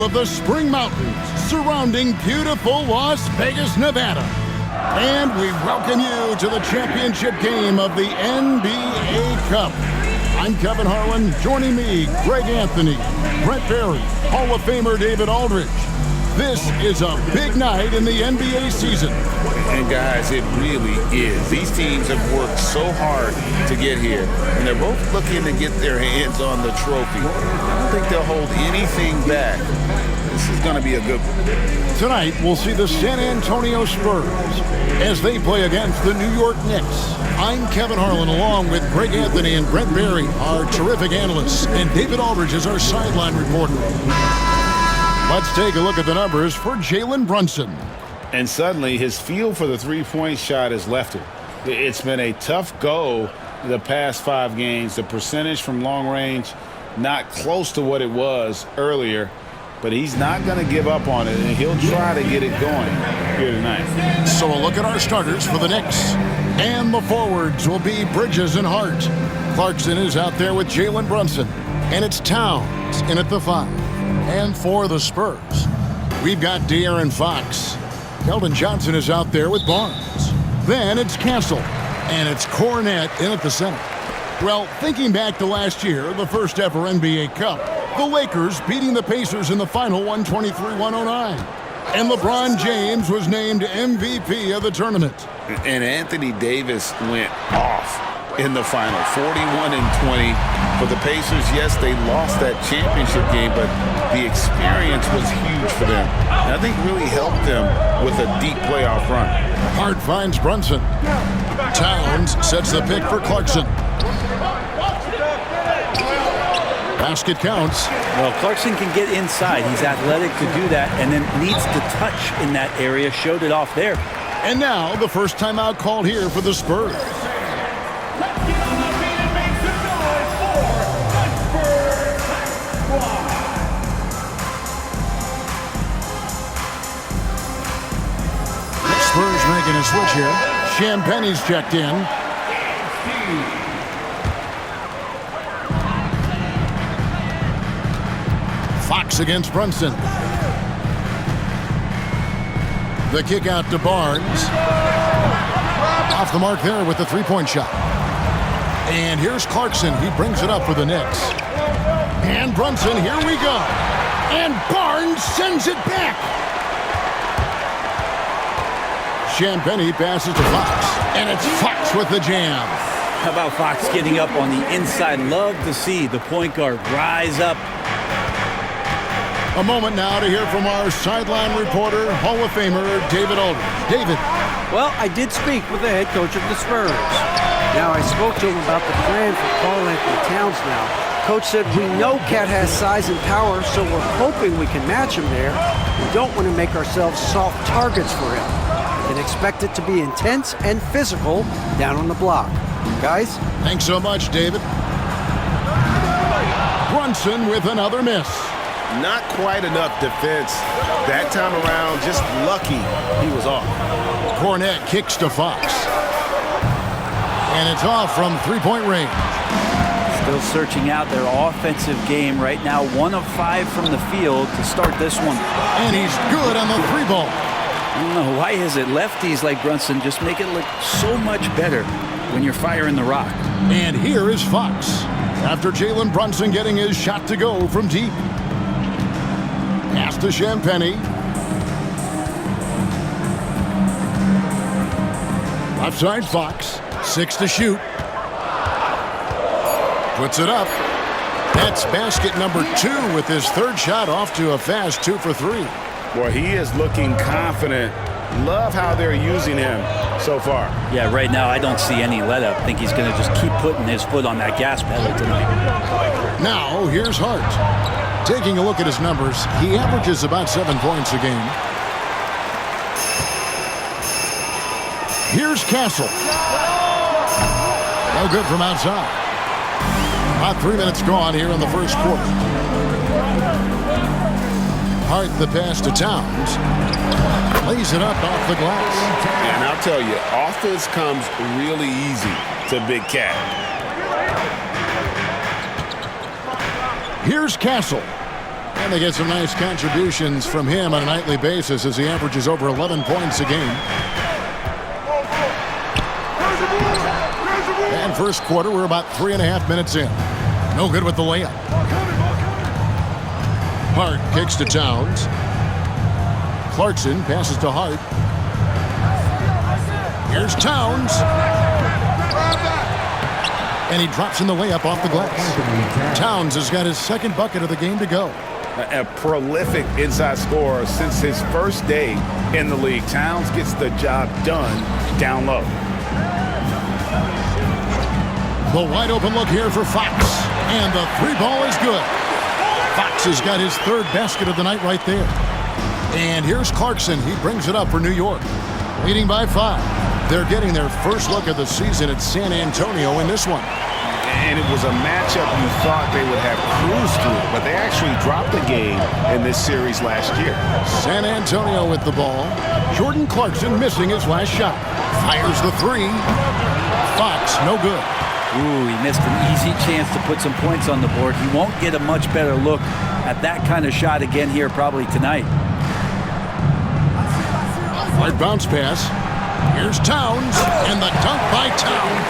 Of the Spring Mountains surrounding beautiful Las Vegas, Nevada. And we welcome you to the championship game of the NBA Cup. I'm Kevin Harlan. Joining me, Greg Anthony, Brent Barry, Hall of Famer David Aldridge. This is a big night in the NBA season. And guys, it really is. These teams have worked so hard to get here, and they're both looking to get their hands on the trophy. I don't think they'll hold anything back. This is going to be a good one. Tonight, we'll see the San Antonio Spurs as they play against the New York Knicks. I'm Kevin Harlan, along with Greg Anthony and Brent Barry, our terrific analysts, and David Aldridge is our sideline reporter. Let's take a look at the numbers for Jalen Brunson. And suddenly, his feel for the three-point shot has left him. It's been a tough go the past 5 games. The percentage from long range, not close to what it was earlier. But he's not going to give up on it, and he'll try to get it going here tonight. So a look at our starters for the Knicks. And the forwards will be Bridges and Hart. Clarkson is out there with Jalen Brunson. And it's Towns in at the 5. And for the Spurs, we've got De'Aaron Fox. Keldon Johnson is out there with Barnes. Then it's Castle. And it's Cornette in at the center. Well, thinking back to last year, the first ever NBA Cup, the Lakers beating the Pacers in the final 123-109. And LeBron James was named MVP of the tournament. And Anthony Davis went off in the final, 41-20 for the Pacers. Yes, they lost that championship game, but the experience was huge for them. And I think really helped them with a deep playoff run. Hart finds Brunson. Towns sets the pick for Clarkson. Basket counts. Well, Clarkson can get inside. He's athletic to do that, and then needs to touch in that area. Showed it off there. And now the first timeout called here for the Spurs. Spurs making a switch here. Champagne's checked in. Fox against Brunson. The kick out to Barnes. Off the mark there with the three-point shot. And here's Clarkson. He brings it up for the Knicks. And Brunson, here we go. And Barnes sends it back. Champagnie passes to Fox. And it's Fox with the jam. How about Fox getting up on the inside? Love to see the point guard rise up. A moment now to hear from our sideline reporter, Hall of Famer David Aldridge. David. Well, I did speak with the head coach of the Spurs. Now, I spoke to him about the plan for Karl Anthony Towns now. Coach said, we know Cat has size and power, so we're hoping we can match him there. We don't want to make ourselves soft targets for him. You can expect it to be intense and physical down on the block. Guys? Thanks so much, David. Brunson with another miss. Not quite enough defense that time around. Just lucky he was off. Cornette kicks to Fox. And it's off from three-point range. Still searching out their offensive game right now. 1 of 5 from the field to start this one. And he's good on the three ball. I don't know, why is it lefties like Brunson just make it look so much better when you're firing the rock? And here is Fox. After Jalen Brunson getting his shot to go from deep. Pass to Champagnie. Left side Fox. 6 to shoot. Puts it up. That's basket number 2 with his third shot off to a fast 2 for 3. Boy, he is looking confident. Love how they're using him so far. Yeah, right now I don't see any let up. I think he's going to just keep putting his foot on that gas pedal tonight. Now here's Hart. Taking a look at his numbers, he averages about 7 points a game. Here's Castle. No good from outside. About 3 minutes gone here in the first quarter. Hart the pass to Towns. Lays it up off the glass. And I'll tell you, offense comes really easy to Big Cat. Here's Castle. And they get some nice contributions from him on a nightly basis as he averages over 11 points a game. And first quarter, we're about 3.5 minutes in. No good with the layup. Hart kicks to Towns. Clarkson passes to Hart. Here's Towns. And he drops in the layup off the glass. Towns has got his second bucket of the game to go. A prolific inside scorer since his first day in the league. Towns gets the job done down low. The wide open look here for Fox. And the three ball is good. Fox has got his third basket of the night right there. And here's Clarkson. He brings it up for New York. Leading by 5. They're getting their first look of the season at San Antonio in this one. And it was a matchup you thought they would have cruised through, but they actually dropped the game in this series last year. San Antonio with the ball. Jordan Clarkson missing his last shot. Fires the three. Fox, no good. Ooh, he missed an easy chance to put some points on the board. He won't get a much better look at that kind of shot again here probably tonight. Hard bounce pass. Here's Towns, and the dunk by Towns.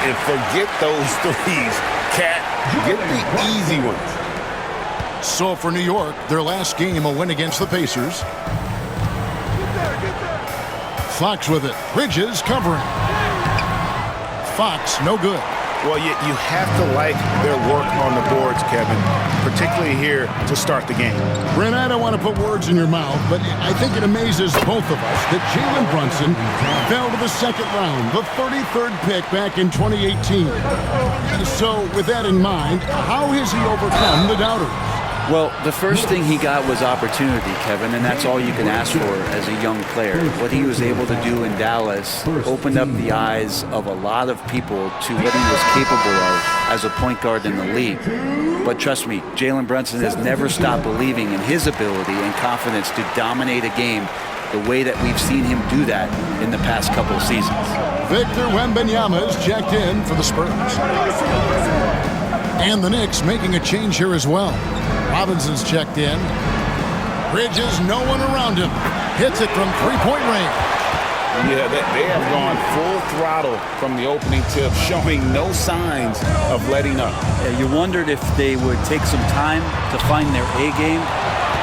And forget those threes, Cat. Get the easy ones. So for New York, their last game, a win against the Pacers. Fox with it. Bridges covering. Fox, no good. Well, you have to like their work on the boards, Kevin, particularly here to start the game. Brent, I don't want to put words in your mouth, but I think it amazes both of us that Jalen Brunson fell to the second round, the 33rd pick back in 2018. So with that in mind, how has he overcome the doubters? Well, the first thing he got was opportunity, Kevin, and that's all you can ask for as a young player. What he was able to do in Dallas opened up the eyes of a lot of people to what he was capable of as a point guard in the league. But trust me, Jalen Brunson has never stopped believing in his ability and confidence to dominate a game the way that we've seen him do that in the past couple of seasons. Victor Wembanyama is checked in for the Spurs. And the Knicks making a change here as well. Robinson's checked in. Bridges, no one around him. Hits it from three-point range. Yeah, they have gone full throttle from the opening tip, showing no signs of letting up. Yeah, you wondered if they would take some time to find their A game.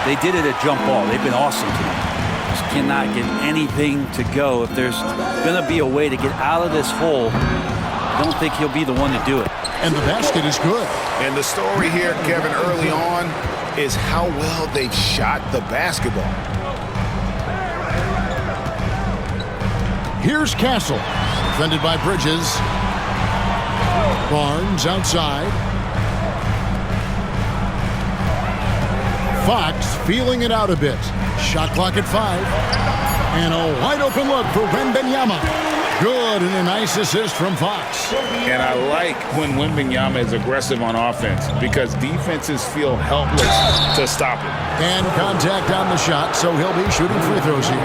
They did it at jump ball. They've been awesome tonight. Just cannot get anything to go. If there's going to be a way to get out of this hole, I don't think he'll be the one to do it. And the basket is good. And the story here, Kevin, early on is how well they've shot the basketball. Here's Castle, defended by Bridges. Barnes outside. Fox feeling it out a bit. Shot clock at 5. And a wide open look for Wembanyama. Good, and a nice assist from Fox. And I like when Wembanyama is aggressive on offense because defenses feel helpless to stop him. And contact on the shot, so he'll be shooting free throws here.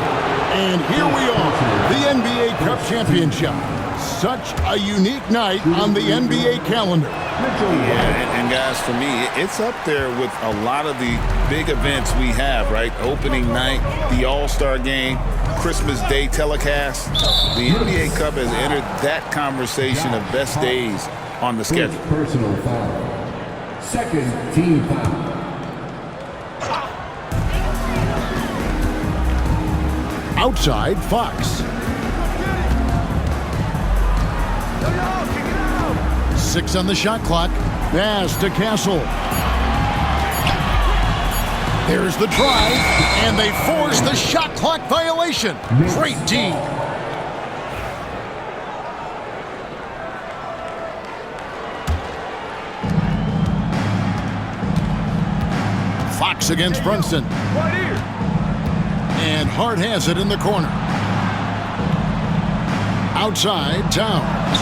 And here we are, the NBA Cup Championship. Such a unique night on the NBA calendar. Yeah, and guys, for me, it's up there with a lot of the big events we have, right? Opening night, the All-Star game, Christmas Day telecast. The NBA Cup has entered that conversation of best days on the schedule. Personal foul. Second team foul. Outside, Fox. 6 on the shot clock. Pass to Castle. There's the drive, and they force the shot clock violation. Great D. Fox against Brunson. And Hart has it in the corner. Outside, Towns.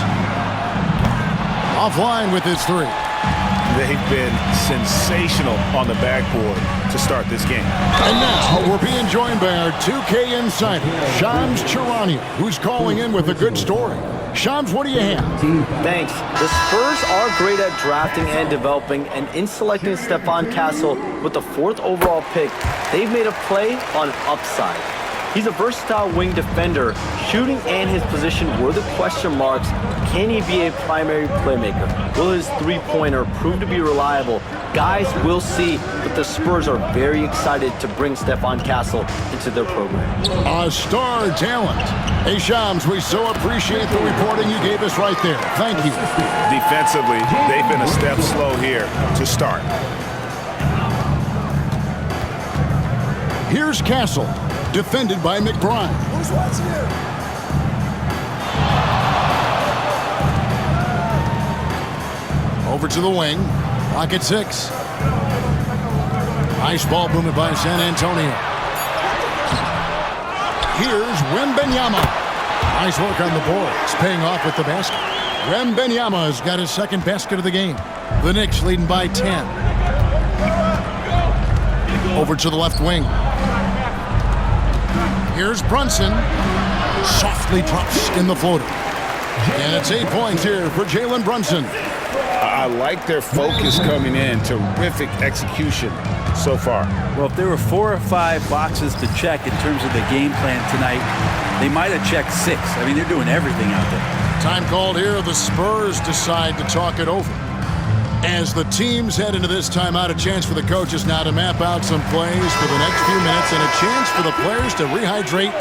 Offline with his three. They've been sensational on the backboard to start this game. And now we're being joined by our 2K insider, Shams Charania, who's calling in with a good story. Shams, what do you have? Thanks. The Spurs are great at drafting and developing, and in selecting Stephon Castle with the 4th overall pick, they've made a play on upside. He's a versatile wing defender. Shooting and his position were the question marks. Can he be a primary playmaker? Will his three-pointer prove to be reliable? Guys, we'll see, but the Spurs are very excited to bring Stephon Castle into their program. A star talent. Hey, Shams, we so appreciate the reporting you gave us right there. Thank you. Defensively, they've been a step slow here to start. Here's Castle, defended by McBride. Who's watching you? Over to the wing. Pocket 6. Nice ball movement by San Antonio. Here's Wembanyama. Nice work on the boards, paying off with the basket. Wembanyama has got his 2nd basket of the game. The Knicks leading by 10. Over to the left wing. Here's Brunson. Softly drops in the floater. And it's 8 points here for Jalen Brunson. I like their focus coming in. Terrific execution so far. Well, if there were 4 or 5 boxes to check in terms of the game plan tonight, they might have checked 6. I mean, they're doing everything out there. Time called here. The Spurs decide to talk it over. As the teams head into this timeout, a chance for the coaches now to map out some plays for the next few minutes and a chance for the players to rehydrate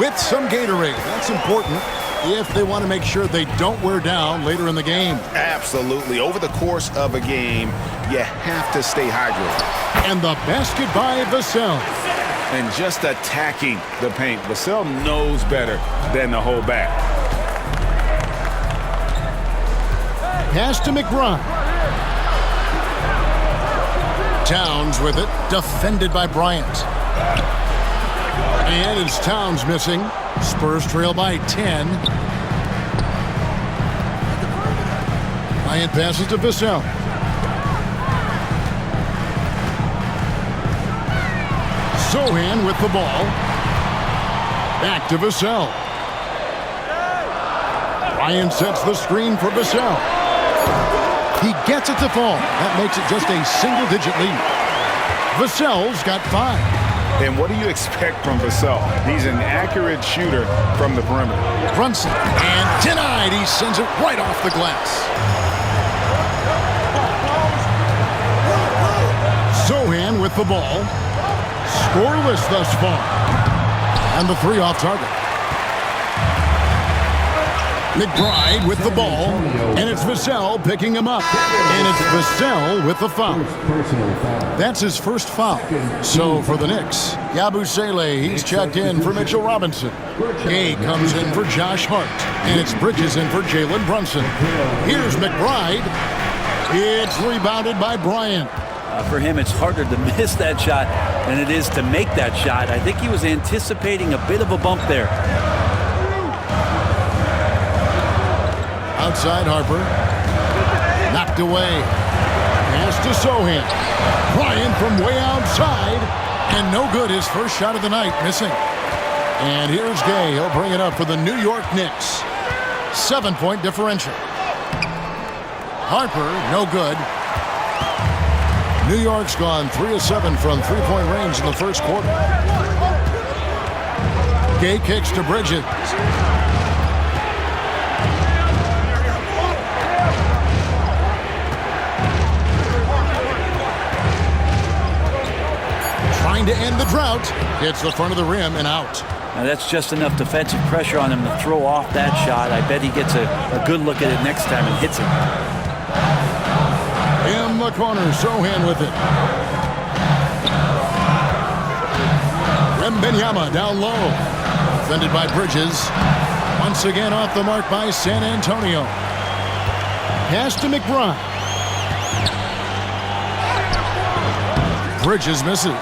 with some Gatorade. That's important if they want to make sure they don't wear down later in the game. Absolutely. Over the course of a game, you have to stay hydrated. And the basket by Vassell. And just attacking the paint. Vassell knows better than to hold back. Pass to McBride. Towns with it, defended by Bryant. And it's Towns missing. Spurs trail by 10. Bryant passes to Vassell. Sohan with the ball. Back to Vassell. Bryant sets the screen for Vassell. He gets it to fall. That makes it just a single-digit lead. Vassell's got 5. And what do you expect from Vassell? He's an accurate shooter from the perimeter. Brunson, and denied. He sends it right off the glass. Sohan with the ball. Scoreless thus far. And the 3 off target. McBride with the ball, and it's Vassell picking him up. And it's Vassell with the foul. That's his first foul. So for the Knicks, Yabusele, he's checked in for Mitchell Robinson. Gay comes in for Josh Hart. And it's Bridges in for Jalen Brunson. Here's McBride. It's rebounded by Bryant. For him, it's harder to miss that shot than it is to make that shot. I think he was anticipating a bit of a bump there. Outside Harper. Knocked away. Pass to Sohan. Bryant from way outside. And no good. His first shot of the night missing. And here's Gay. He'll bring it up for the New York Knicks. 7-point differential. Harper, no good. New York's gone 3 of 7 from three-point range in the first quarter. Gay kicks to Bridges. Trying to end the drought. Hits the front of the rim and out. Now that's just enough defensive pressure on him to throw off that shot. I bet he gets a good look at it next time and hits it. In the corner, Sohan with it. Wembanyama down low. Defended by Bridges. Once again off the mark by San Antonio. Pass to McBride. Bridges misses.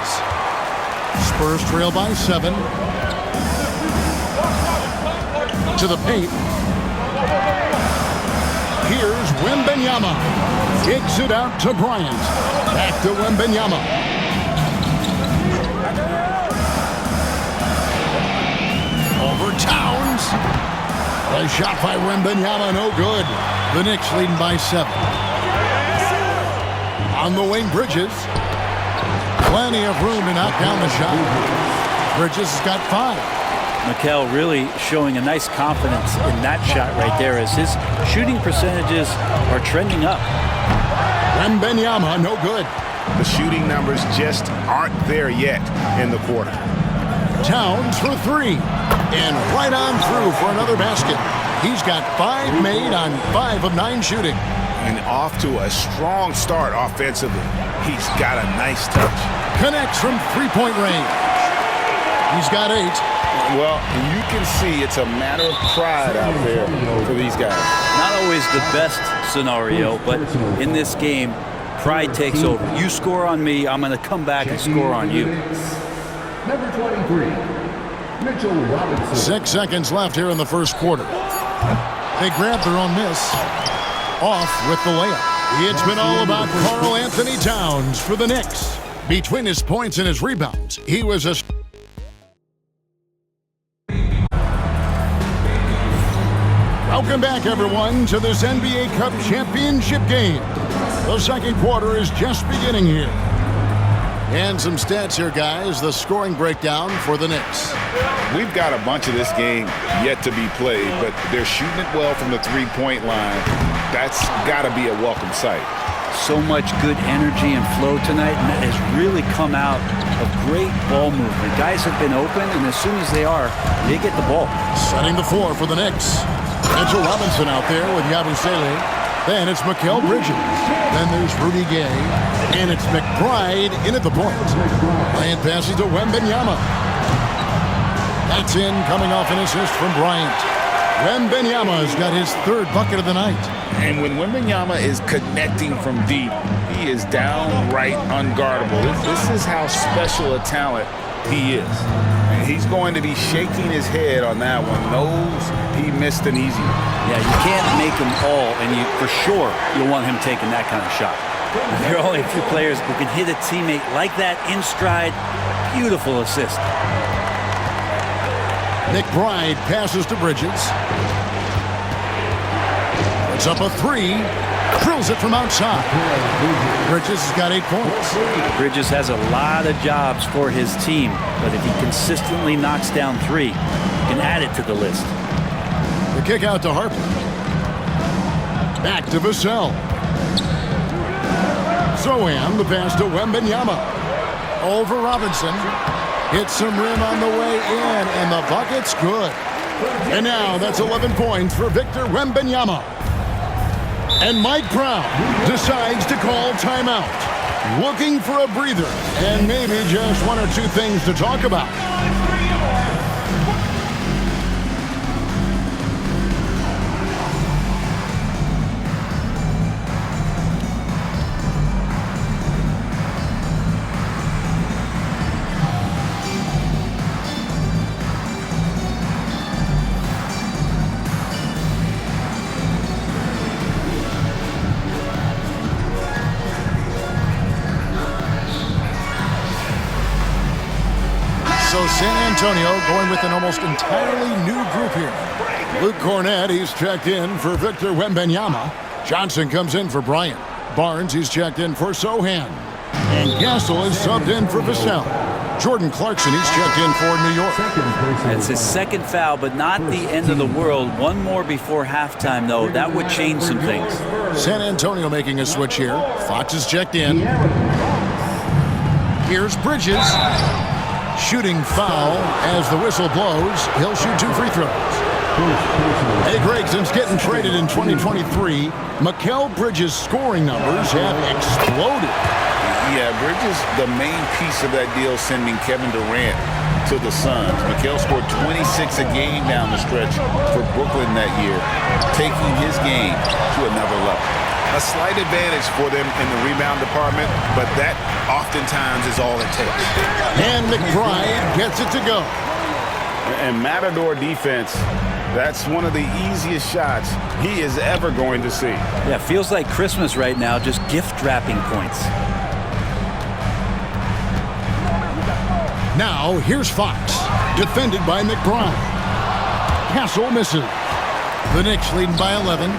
Spurs trail by 7. To the paint. Here's Wembanyama. Kicks it out to Bryant. Back to Wembanyama. Over Towns. the shot by Wembanyama, no good. The Knicks leading by 7. On the wing, Bridges. Plenty of room to knock down the shot. Bridges has got 5. Mikal really showing a nice confidence in that shot right there as his shooting percentages are trending up. Wembanyama, no good. The shooting numbers just aren't there yet in the quarter. Towns for 3. And right on through for another basket. He's got 5 made on 5 of 9 shooting. And off to a strong start offensively. He's got a nice touch. Connects from 3-point range. He's got 8. Well, you can see it's a matter of pride out there for these guys. Not always the best scenario, but in this game, pride takes over. You score on me, I'm going to come back and score on you. Number 23, Mitchell Robinson. 6 seconds left here in the first quarter. They grab their own miss. Off with the layup. It's been all about Karl Anthony Towns for the Knicks. Between his points and his rebounds, he was a... Welcome back, everyone, to this NBA Cup championship game. The second quarter is just beginning here. And some stats here, guys. The scoring breakdown for the Knicks. We've got a bunch of this game yet to be played, but they're shooting it well from the three-point line. That's got to be a welcome sight. So much good energy and flow tonight, and that has really come out of great ball movement. Guys have been open, and as soon as they are, they get the ball. Setting the floor for the Knicks. Mitchell Robinson out there with Yabusele. Then it's Mikal Bridges. Then there's Rudy Gay. And it's McBride in at the point. Bryant passes to Wembanyama. That's in, coming off an assist from Bryant. Wembanyama's got his 3rd bucket of the night. And when Wembanyama is connecting from deep, he is downright unguardable. This is how special a talent he is. And he's going to be shaking his head on that one. Knows he missed an easy one. Yeah, you can't make them all, and you for sure you'll want him taking that kind of shot. There are only a few players who can hit a teammate like that in stride. Beautiful assist. McBride passes to Bridges. It's up a 3. Drills it from outside. Bridges has got 8 points. Bridges has a lot of jobs for his team, but if he consistently knocks down 3, he can add it to the list. The kick out to Harper. Back to Vassell. Zohan, the pass to Wembanyama. Over Robinson. Hits some rim on the way in, and the bucket's good. And now that's 11 points for Victor Wembanyama. And Mike Brown decides to call timeout. Looking for a breather and maybe just 1 or 2 things to talk about. So San Antonio going with an almost entirely new group here. Luke Cornett, he's checked in for Victor Wembanyama. Johnson comes in for Bryant. Barnes, he's checked in for Zohan. And Gasol is subbed in for Vassell. Jordan Clarkson, he's checked in for New York. That's his 2nd foul, but not the end of the world. 1 more before halftime, though. That would change some things. San Antonio making a switch here. Fox is checked in. Here's Bridges. Shooting foul as the whistle blows. He'll shoot 2 free throws. Hey, Greg, since getting traded in 2023, Mikal Bridges' scoring numbers have exploded. Yeah, Bridges, the main piece of that deal, sending Kevin Durant to the Suns. Mikal scored 26 a game down the stretch for Brooklyn that year, taking his game to another level. A slight advantage for them in the rebound department, but that oftentimes is all it takes. And McBride gets it to go. And Matador defense, that's one of the easiest shots he is ever going to see. Yeah, feels like Christmas right now, just gift wrapping points. Now, here's Fox, defended by McBride. Castle misses. The Knicks leading by 11.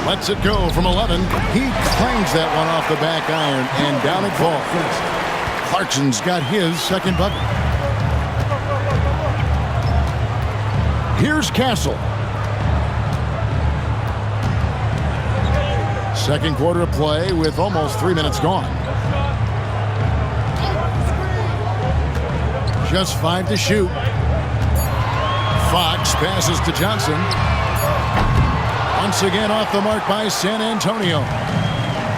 Lets it go from 11. He clangs that one off the back iron, and down it falls. Clarkson's got his second bucket. Here's Castle. Second quarter of play with almost 3 minutes gone. Just 5 to shoot. Fox passes to Johnson. Once again off the mark by San Antonio.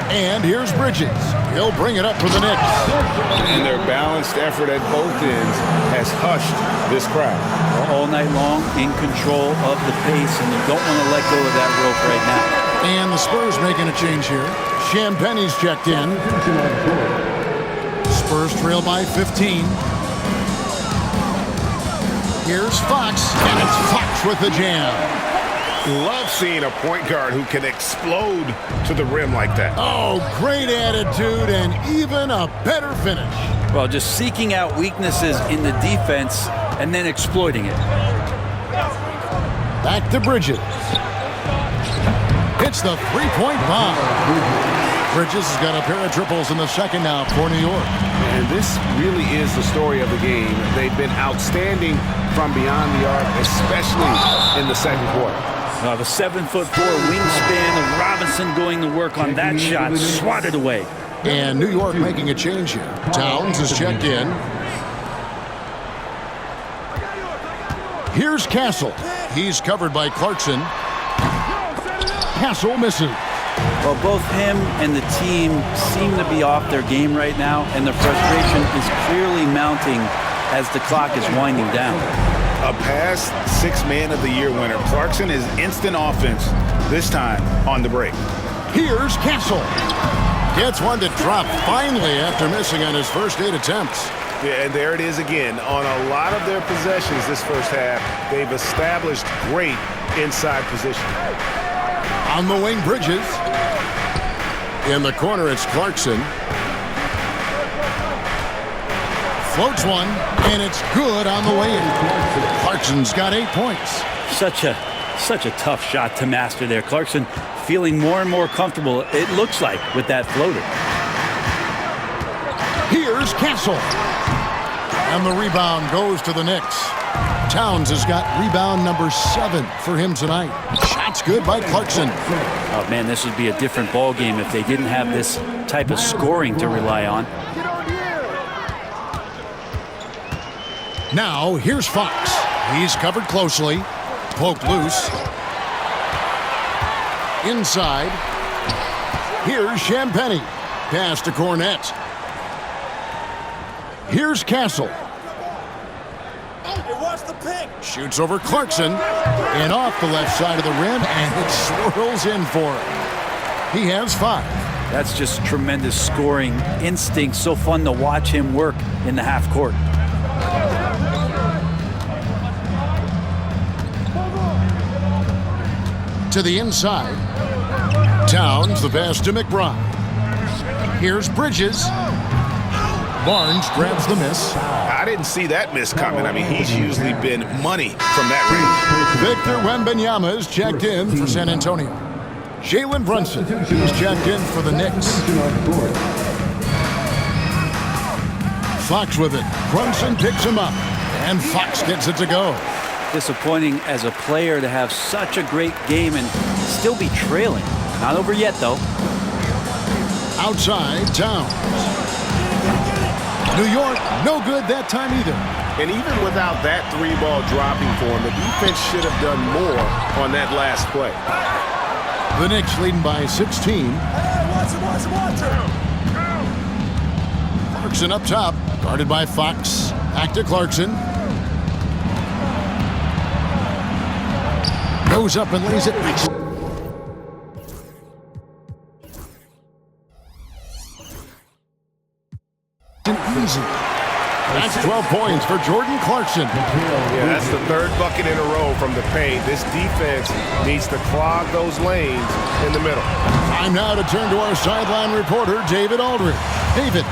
And here's Bridges. He'll bring it up for the Knicks. And their balanced effort at both ends has hushed this crowd. All night long, in control of the pace, and you don't want to let go of that rope right now. And the Spurs making a change here. Champagne's checked in. Spurs trail by 15. Here's Fox, and it's Fox with the jam. Love seeing a point guard who can explode to the rim like that. Oh, great attitude and even a better finish. Well, just seeking out weaknesses in the defense and then exploiting it. Back to Bridges. Hits the three-point bomb. Bridges has got a pair of triples in the second now for New York. And this really is the story of the game. They've been outstanding from beyond the arc, especially in the second quarter. The 7'4" wingspan of Robinson going to work on that shot, swatted away. And New York making a change here. Towns is checked in. Here's Castle. He's covered by Clarkson. Castle misses. Well, both him and the team seem to be off their game right now, and the frustration is clearly mounting as the clock is winding down. A past Six-Man of the Year winner. Clarkson is instant offense, this time on the break. Here's Castle. Gets one to drop finally after missing on his first 8 attempts. Yeah, and there it is again. On a lot of their possessions this first half, they've established great inside position. On the wing, Bridges. In the corner, it's Clarkson. Floats one, and it's good on the way in. Clarkson's got 8 points. Such a tough shot to master there. Clarkson feeling more and more comfortable, it looks like, with that floater. Here's Castle. And the rebound goes to the Knicks. Towns has got rebound number 7 for him tonight. Shot's good by Clarkson. Oh, man, this would be a different ball game if they didn't have this type of scoring to rely on. Now, here's Fox. He's covered closely. Poked loose. Inside. Here's Champagnie. Pass to Cornette. Here's Castle. Shoots over Clarkson. And off the left side of the rim, and it swirls in for him. He has 5. That's just tremendous scoring instinct. So fun to watch him work in the half court. To the inside. Towns, the pass to McBride. Here's Bridges. Barnes grabs the miss. I didn't see that miss coming. I mean, he's usually been money from that range. Victor Wembanyama is checked in for San Antonio. Jalen Brunson is checked in for the Knicks. Fox with it. Brunson picks him up, and Fox gets it to go. Disappointing as a player to have such a great game and still be trailing. Not over yet, though. Outside, Towns. New York, no good that time either. And even without that 3-ball dropping for him, the defense should have done more on that last play. The Knicks leading by 16. Clarkson up top, guarded by Fox. Back to Clarkson. Goes up and lays it next. Easy. That's 12 points for Jordan Clarkson. Yeah, that's the 3rd bucket in a row from the paint. This defense needs to clog those lanes in the middle. Time now to turn to our sideline reporter, David Aldridge. David.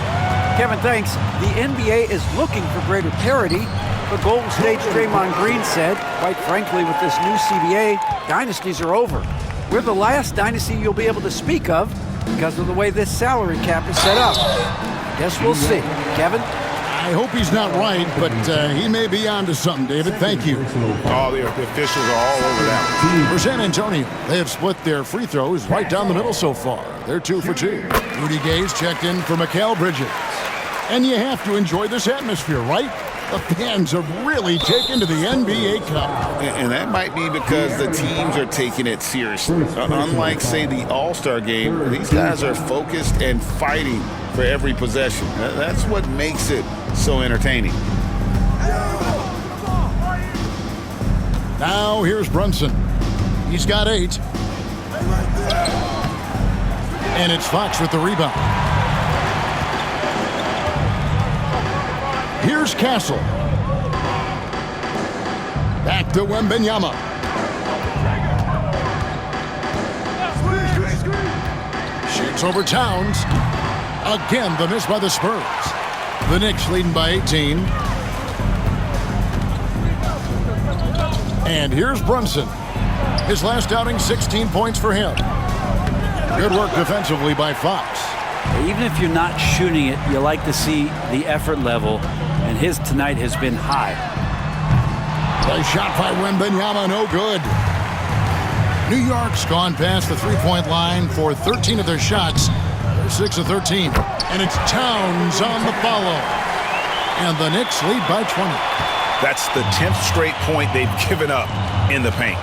Kevin, thanks. The NBA is looking for greater parity. The Golden State's Draymond Green said, quite frankly, with this new CBA, dynasties are over. We're the last dynasty you'll be able to speak of because of the way this salary cap is set up. Guess we'll see. Kevin? I hope he's not right, but he may be onto something, David. Thank you. Oh, the officials are all over that. For San Antonio, they have split their free throws right down the middle so far. They're 2 for 2. Rudy Gay's checked in for Mikal Bridges. And you have to enjoy this atmosphere, right? The fans have really taken to the NBA Cup. And that might be because the teams are taking it seriously. Unlike, say, the All-Star game, these guys are focused and fighting for every possession. That's what makes it so entertaining. Now here's Brunson. He's got 8. And it's Fox with the rebound. Here's Castle. Back to Wembanyama. Shoots over Towns. Again, the miss by the Spurs. The Knicks leading by 18. And here's Brunson. His last outing, 16 points for him. Good work defensively by Fox. Even if you're not shooting it, you like to see the effort level, and his tonight has been high. A shot by Wembanyama, no good. New York's gone past the three-point line for 13 of their shots. They're 6 of 13. And it's Towns on the follow. And the Knicks lead by 20. That's the 10th straight point they've given up in the paint.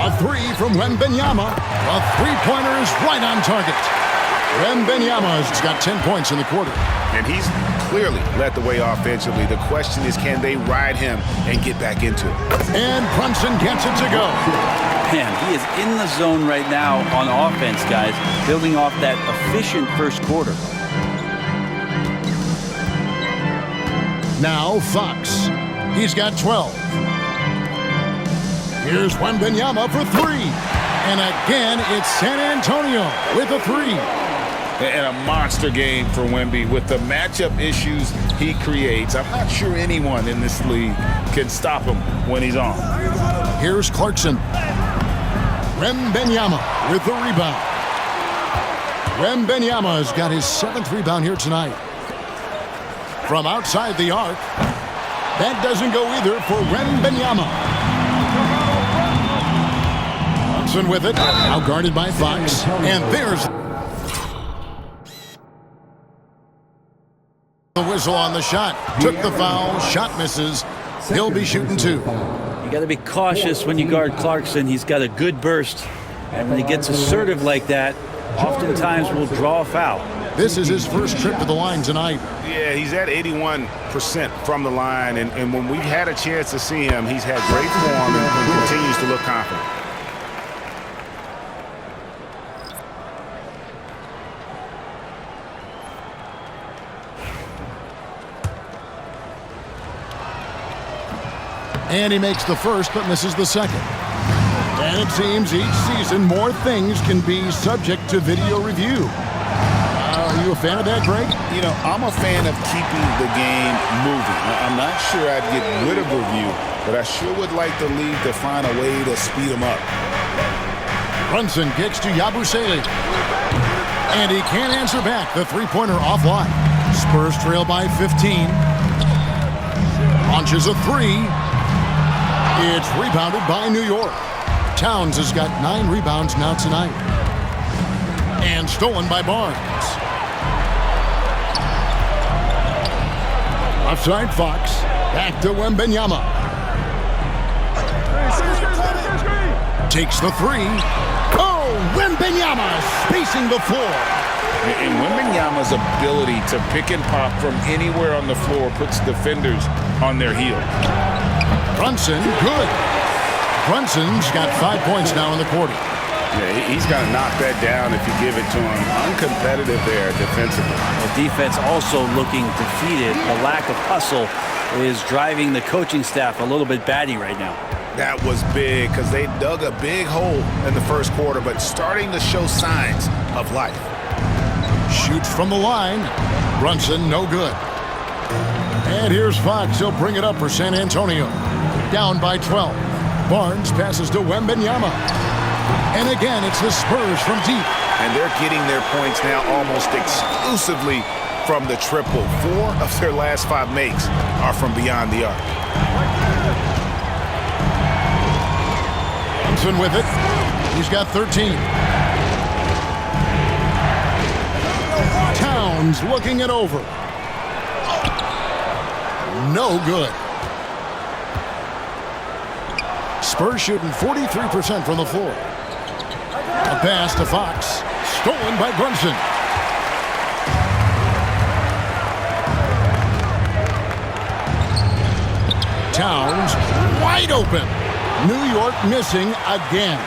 A 3 from Wembanyama. A three-pointer is right on target. Wembanyama's got 10 points in the quarter. And he's clearly led the way offensively. The question is, can they ride him and get back into it? And Brunson gets it to go. Man, he is in the zone right now on offense, guys, building off that efficient first quarter. Now Fox. He's got 12. Here's Wembanyama for 3. And again, it's San Antonio with a 3. And a monster game for Wemby with the matchup issues he creates. I'm not sure anyone in this league can stop him when he's on. Here's Clarkson. Wembanyama with the rebound. Wembanyama's got his 7th rebound here tonight. From outside the arc. That doesn't go either for Wembanyama. Brunson with it. Now guarded by Fox. And there's the whistle on the shot. Took the foul. Shot misses. He'll be shooting 2. You got to be cautious when you guard Clarkson. He's got a good burst, and when he gets assertive like that, oftentimes will draw a foul. This is his first trip to the line tonight. Yeah, he's at 81% from the line, and when we've had a chance to see him, he's had great form and continues to look confident. And he makes the first but misses the second. And it seems each season more things can be subject to video review. Are you a fan of that, Greg? You know, I'm a fan of keeping the game moving. I'm not sure I'd get rid of review, but I sure would like the league to find a way to speed them up. Brunson kicks to Yabusele. And he can't answer back. The three-pointer offline. Spurs trail by 15. Launches a 3. It's rebounded by New York. Towns has got 9 rebounds now tonight. And stolen by Barnes. Offside Fox. Back to Wembanyama. Takes the 3. Oh, Wembanyama spacing the floor. And Wembanyama's ability to pick and pop from anywhere on the floor puts defenders on their heels. Brunson, good. Brunson's got 5 points now in the quarter. Yeah, he's got to knock that down if you give it to him. Uncompetitive there defensively. The defense also looking defeated. The lack of hustle is driving the coaching staff a little bit batty right now. That was big because they dug a big hole in the first quarter, but starting to show signs of life. Shoots from the line. Brunson, no good. And here's Fox. He'll bring it up for San Antonio. Down by 12. Barnes passes to Wembanyama. And again, it's the Spurs from deep. And they're getting their points now almost exclusively from the triple. 4 of their last 5 makes are from beyond the arc. Thompson with it. He's got 13. Towns looking it over. No good. Spurs shooting 43% from the floor. A pass to Fox. Stolen by Brunson. Towns wide open. New York missing again.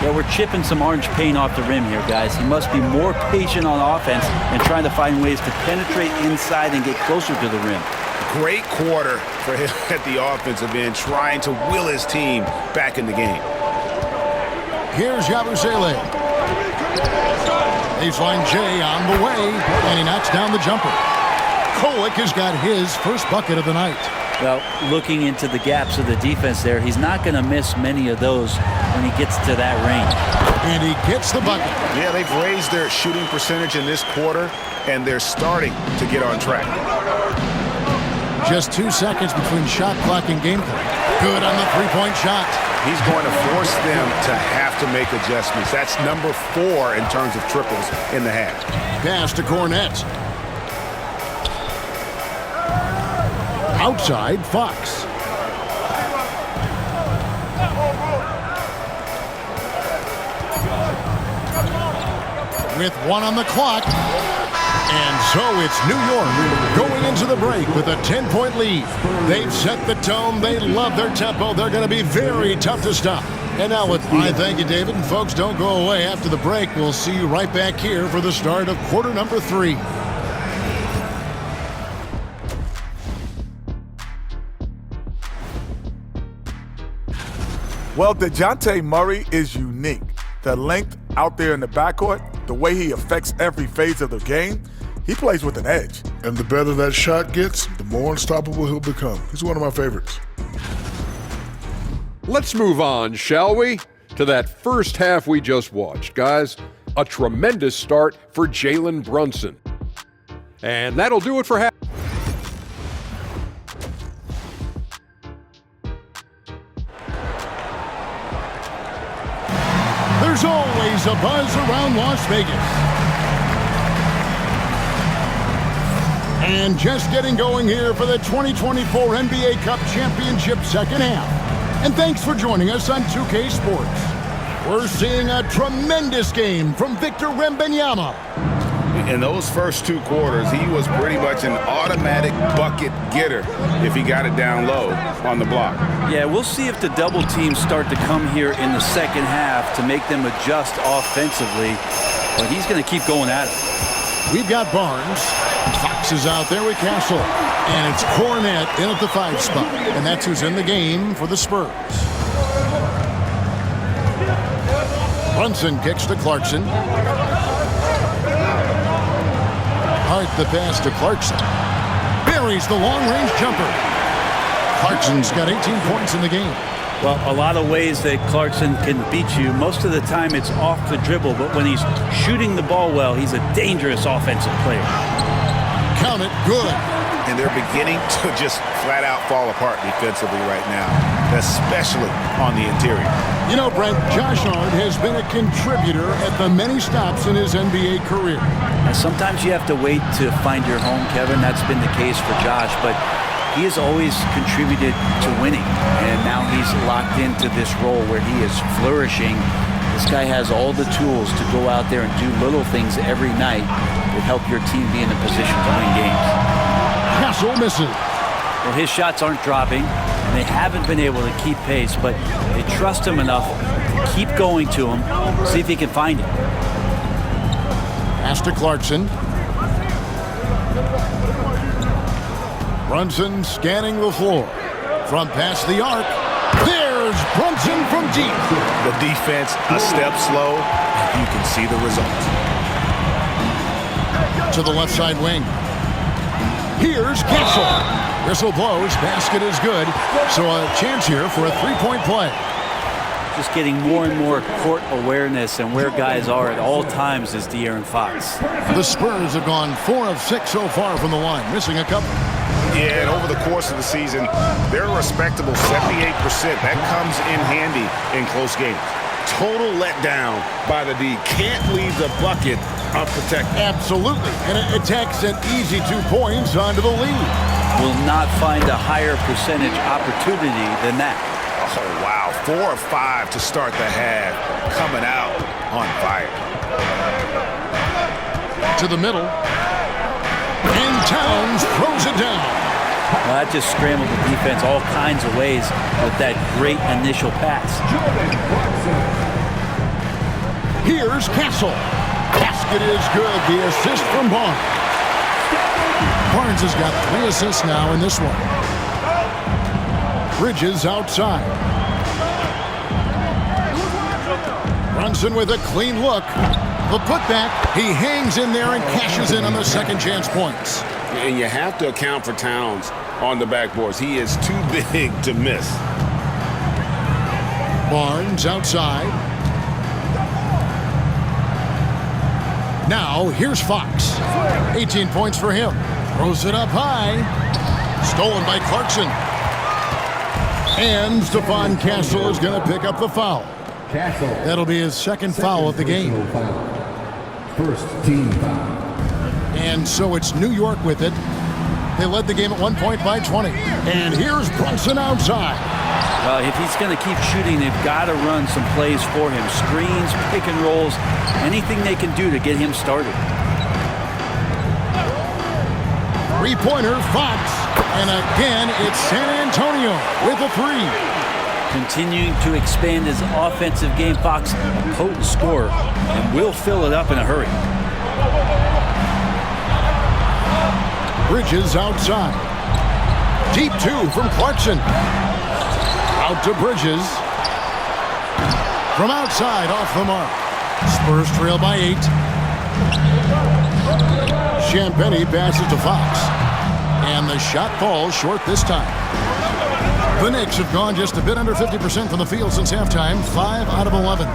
Yeah, we're chipping some orange paint off the rim here, guys. He must be more patient on offense and trying to find ways to penetrate inside and get closer to the rim. Great quarter for him at the offensive end, trying to will his team back in the game. Here's Yabusele. Baseline J on the way, and he knocks down the jumper. Kolek has got his first bucket of the night. Well, looking into the gaps of the defense there, he's not going to miss many of those when he gets to that range. And he gets the bucket. Yeah, they've raised their shooting percentage in this quarter, and they're starting to get on track. Just 2 seconds between shot clock and game clock. Good on the three-point shot. He's going to force them to have to make adjustments. That's number 4 in terms of triples in the half. Pass to Cornette. Outside, Fox. With 1 on the clock. And so it's New York going into the break with a 10-point lead. They've set the tone. They love their tempo. They're going to be very tough to stop. And now with thank you, David. And folks, don't go away after the break. We'll see you right back here for the start of quarter number 3. Well, DeJounte Murray is unique. The length out there in the backcourt, the way he affects every phase of the game, he plays with an edge. And the better that shot gets, the more unstoppable he'll become. He's one of my favorites. Let's move on, shall we? To that first half we just watched. Guys, a tremendous start for Jalen Brunson. And that'll do it for half. There's always a buzz around Las Vegas. And just getting going here for the 2024 NBA Cup Championship second half. And thanks for joining us on 2K Sports. We're seeing a tremendous game from Victor Wembanyama. In those first 2 quarters, he was pretty much an automatic bucket getter if he got it down low on the block. Yeah, we'll see if the double teams start to come here in the second half to make them adjust offensively. But he's going to keep going at it. We've got Barnes. Fox is out there with Castle. And it's Cornette in at the 5 spot. And that's who's in the game for the Spurs. Brunson kicks to Clarkson. Hart the pass to Clarkson. Buries the long-range jumper. Clarkson's got 18 points in the game. Well, a lot of ways that Clarkson can beat you. Most of the time it's off the dribble, but when he's shooting the ball well, he's a dangerous offensive player. Count it, good. And they're beginning to just flat out fall apart defensively right now, especially on the interior. You know, Brent, Josh Hart has been a contributor at the many stops in his NBA career. And sometimes you have to wait to find your home, Kevin. That's been the case for Josh, but he has always contributed to winning, and now he's locked into this role where he is flourishing. This guy has all the tools to go out there and do little things every night that help your team be in a position to win games. Castle misses. Well, his shots aren't dropping, and they haven't been able to keep pace, but they trust him enough to keep going to him, see if he can find it. Pass to Clarkson. Brunson scanning the floor. From past the arc, there's Brunson from deep. The defense a step slow, you can see the results. To the left side wing. Here's Castle. Whistle blows. Basket is good. So a chance here for a three-point play. Just getting more and more court awareness and where guys are at all times is De'Aaron Fox. The Spurs have gone 4 of 6 so far from the line, missing a couple. Yeah, and over the course of the season, they're a respectable 78%. That comes in handy in close games. Total letdown by the D. Can't leave the bucket unprotected. Absolutely. And it takes an easy 2 points onto the lead. Will not find a higher percentage opportunity than that. Oh, wow. 4 of 5 to start the half. Coming out on fire. To the middle. And Towns throws it down. Well, that just scrambled the defense all kinds of ways with that great initial pass. Here's Castle. Basket is good. The assist from Barnes. Barnes has got 3 assists now in this one. Bridges outside. Brunson with a clean look. The putback. He hangs in there and cashes in on the second chance points. And you have to account for Towns on the backboards. He is too big to miss. Barnes outside. Now here's Fox. 18 points for him. Throws it up high. Stolen by Clarkson. And Stephon Castle is going to pick up the foul. That'll be his second foul of the game. First team foul. And so it's New York with it. They led the game at 1 point by 20. And here's Brunson outside. Well, if he's going to keep shooting, they've got to run some plays for him. Screens, pick and rolls, anything they can do to get him started. Three-pointer, Fox. And again, it's San Antonio with a 3. Continuing to expand his offensive game, Fox, a potent scorer, and will fill it up in a hurry. Bridges outside. Deep 2 from Clarkson. Out to Bridges. From outside, off the mark. Spurs trail by 8. Champagnie passes to Fox. And the shot falls short this time. The Knicks have gone just a bit under 50% from the field since halftime. 5 out of 11.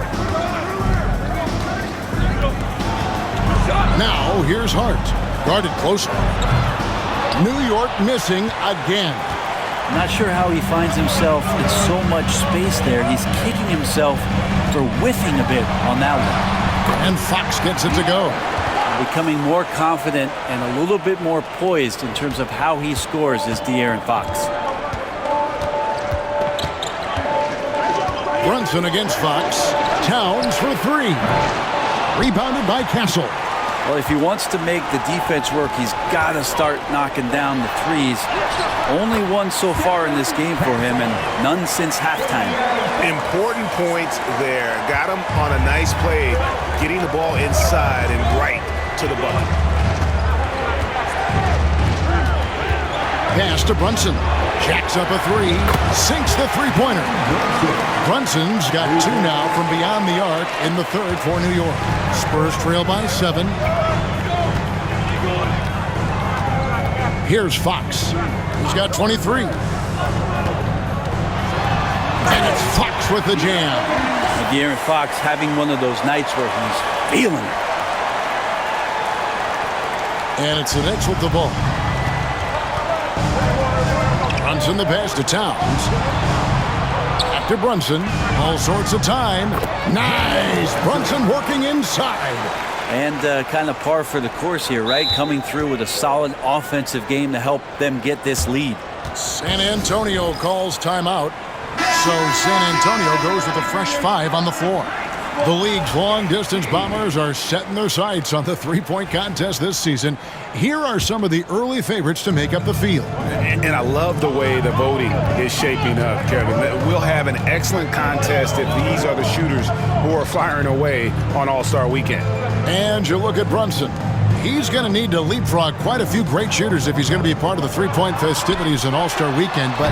Now, here's Hart. Guarded closely. New York missing again. Not sure how he finds himself in so much space there. He's kicking himself for whiffing a bit on that one. And Fox gets it to go. Becoming more confident and a little bit more poised in terms of how he scores is De'Aaron Fox. Brunson against Fox. Towns for 3. Rebounded by Castle. Well, if he wants to make the defense work, he's got to start knocking down the threes. Only one so far in this game for him, and none since halftime. Important points there. Got him on a nice play, getting the ball inside and right to the bucket. Pass to Brunson. Jacks up a 3. Sinks the three-pointer. Brunson's got 2 now from beyond the arc in the third for New York. Spurs trail by 7. Here's Fox. He's got 23. And it's Fox with the jam. De'Aaron Fox having one of those nights where he's feeling it. And it's the Knicks with the ball. Brunson the pass to Towns. After Brunson, all sorts of time. Nice! Brunson working inside. And kind of par for the course here, right? Coming through with a solid offensive game to help them get this lead. San Antonio calls timeout. So San Antonio goes with a fresh 5 on the floor. The league's long-distance bombers are setting their sights on the three-point contest this season. Here are some of the early favorites to make up the field. And I love the way the voting is shaping up, Kevin. We'll have an excellent contest if these are the shooters who are firing away on All-Star Weekend. And you look at Brunson. He's going to need to leapfrog quite a few great shooters if he's going to be a part of the three-point festivities in All-Star Weekend. But,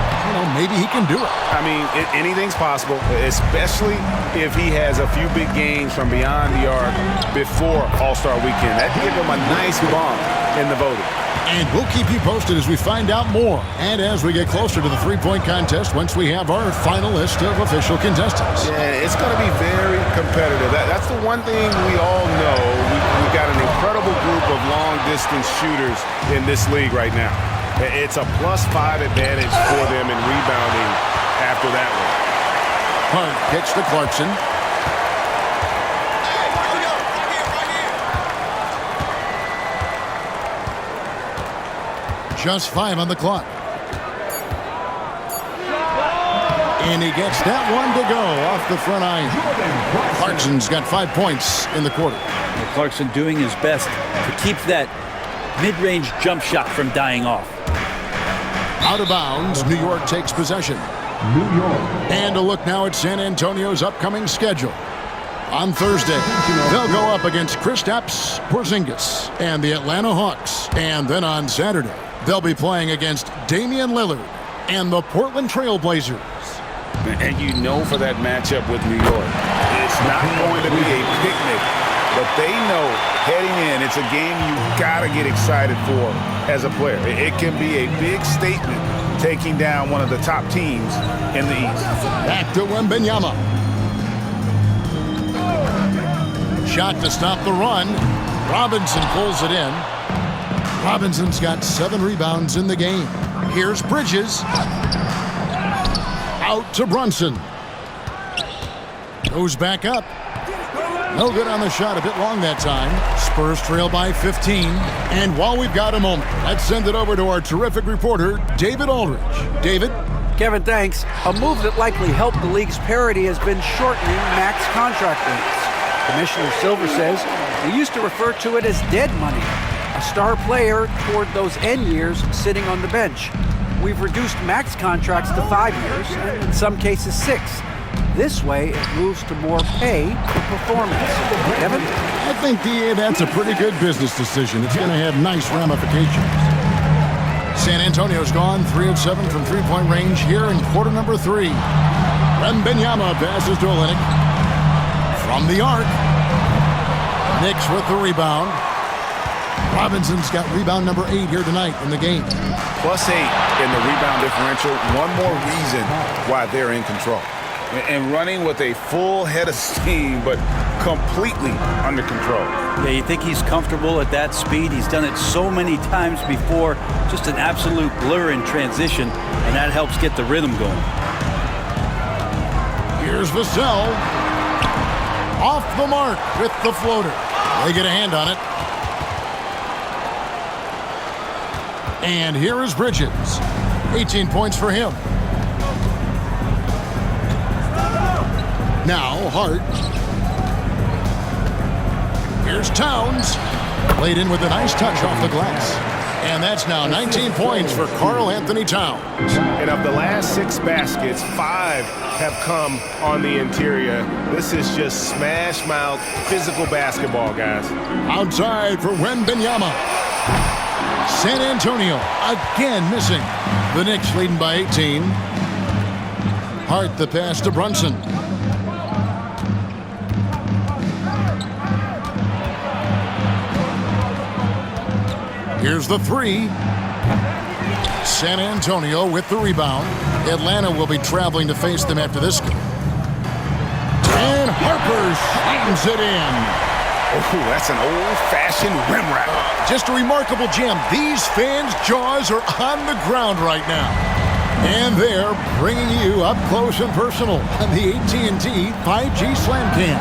maybe he can do it. I mean, anything's possible, especially if he has a few big games from beyond the arc before All-Star Weekend. That give him a nice bump in the voting. And we'll keep you posted as we find out more and as we get closer to the three-point contest once we have our final list of official contestants. Yeah, it's going to be very competitive. That's the one thing we all know. We've got an incredible group of long-distance shooters in this league right now. It's a +5 advantage for them in rebounding after that one. Hart kicks to Clarkson. Just 5 on the clock. And he gets that one to go off the front iron. Clarkson's got 5 points in the quarter. Clarkson doing his best to keep that mid-range jump shot from dying off. Out of bounds, New York takes possession. New York. And a look now at San Antonio's upcoming schedule. On Thursday, they'll go up against Kristaps Porzingis and the Atlanta Hawks. And then on Saturday, they'll be playing against Damian Lillard and the Portland Trail Blazers. And you know for that matchup with New York, it's not going to be a picnic, but they know heading in, it's a game you got to get excited for as a player. It can be a big statement taking down one of the top teams in the East. Back to Wembanyama. Shot to stop the run. Robinson pulls it in. Robinson's got 7 rebounds in the game. Here's Bridges. Out to Brunson. Goes back up. No good on the shot, a bit long that time. Spurs trail by 15. And while we've got a moment, let's send it over to our terrific reporter, David Aldridge. David? Kevin, thanks. A move that likely helped the league's parity has been shortening max contract lengths. Commissioner Silver says we used to refer to it as dead money, a star player toward those end years sitting on the bench. We've reduced max contracts to 5 years, and in some cases 6. This way, it moves to more pay for performance. Kevin? I think, DA, that's a pretty good business decision. It's going to have nice ramifications. San Antonio's gone 3 of 7 from three-point range here in quarter number 3. Wembanyama passes to Olynyk. From the arc. Knicks with the rebound. Robinson's got rebound number 8 here tonight in the game. +8 in the rebound differential. One more reason why they're in control. And running with a full head of steam, but completely under control. Yeah, you think he's comfortable at that speed. He's done it so many times before. Just an absolute blur in transition, and that helps get the rhythm going. Here's Vassell. Off the mark with the floater. They get a hand on it. And here is Bridges. 18 points for him. Now Hart. Here's Towns. Played in with a nice touch off the glass. And that's now 19 points for Karl Anthony Towns. And of the last 6 baskets, 5 have come on the interior. This is just smash-mouth physical basketball, guys. Outside for Wembanyama. San Antonio again missing. The Knicks leading by 18. Hart the pass to Brunson. Here's the 3. San Antonio with the rebound. Atlanta will be traveling to face them after this game. And Harper slams it in. Oh, that's an old-fashioned rim wrap. Just a remarkable jam. These fans' jaws are on the ground right now. And they're bringing you up close and personal on the AT&T 5G Slam Cam.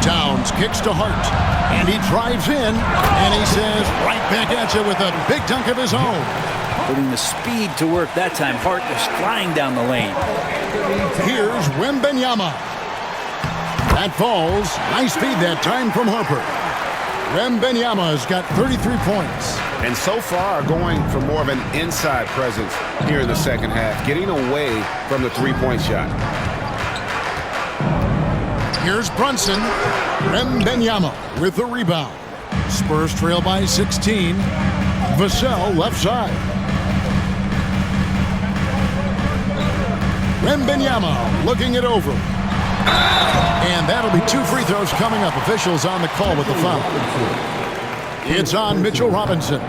Towns kicks to Hart, and he drives in, and he says right back at you with a big dunk of his own. Putting the speed to work that time. Hart was flying down the lane. Here's Wembanyama. That falls. Nice speed that time from Harper. Wembanyama's got 33 points. And so far going for more of an inside presence here in the second half, getting away from the three-point shot. Here's Brunson. Wembanyama with the rebound. Spurs trail by 16. Vassell left side. Wembanyama looking it over. And that'll be 2 free throws coming up. Officials on the call with the foul. It's on Mitchell Robinson.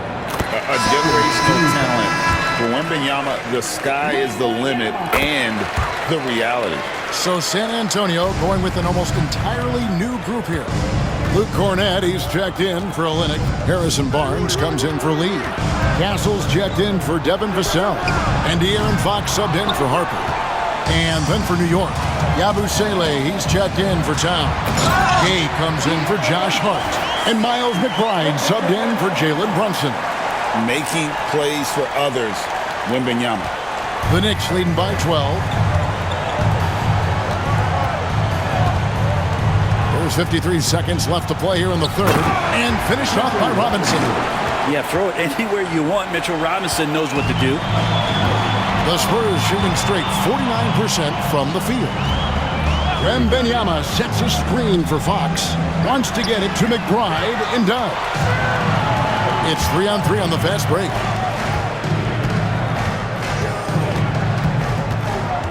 a generational talent. For Wembanyama, the sky is the limit and the reality. So San Antonio going with an almost entirely new group here. Luke Cornett, he's checked in for Olynyk. Harrison Barnes comes in for Lee. Castle's checked in for Devin Vassell. And De'Aaron Fox subbed in for Harper. And then for New York, Yabusele, he's checked in for Towns. Gay comes in for Josh Hart. And Miles McBride subbed in for Jalen Brunson. Making plays for others, Wembanyama. The Knicks leading by 12. There's 53 seconds left to play here in the third. And finished off by Robinson. Yeah, throw it anywhere you want. Mitchell Robinson knows what to do. The Spurs shooting straight 49% from the field. Wembanyama sets a screen for Fox. Wants to get it to McBride and does. It's 3-on-3 on the fast break.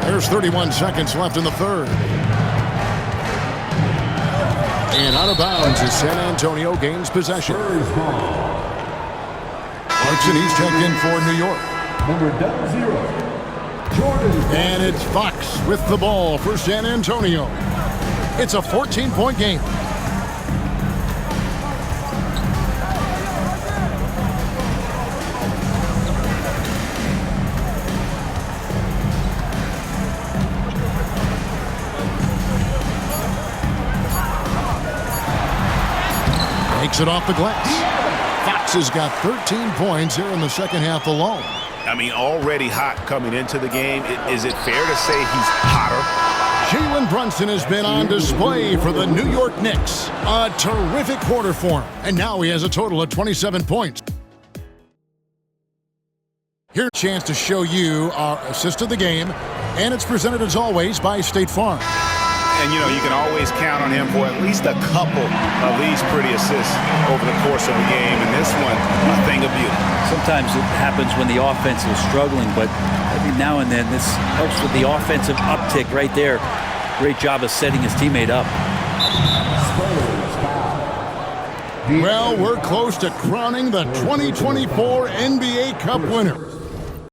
There's 31 seconds left in the third. And out of bounds as San Antonio gains possession. Clarkson, he's checked in for New York. Number 0, Jordan. And it's Fox with the ball for San Antonio. It's a 14-point game. Takes it off the glass. Fox has got 13 points here in the second half alone. I mean, already hot coming into the game. Is it fair to say he's hotter? Jalen Brunson has been on display for the New York Knicks. A terrific quarter for him. And now he has a total of 27 points. Here's a chance to show you our assist of the game. And it's presented as always by State Farm. And, you know, you can always count on him for at least a couple of these pretty assists over the course of a game. And this one, a thing of beauty. Sometimes it happens when the offense is struggling, but every now and then this helps with the offensive uptick right there. Great job of setting his teammate up. Well, we're close to crowning the 2024 NBA Cup winner.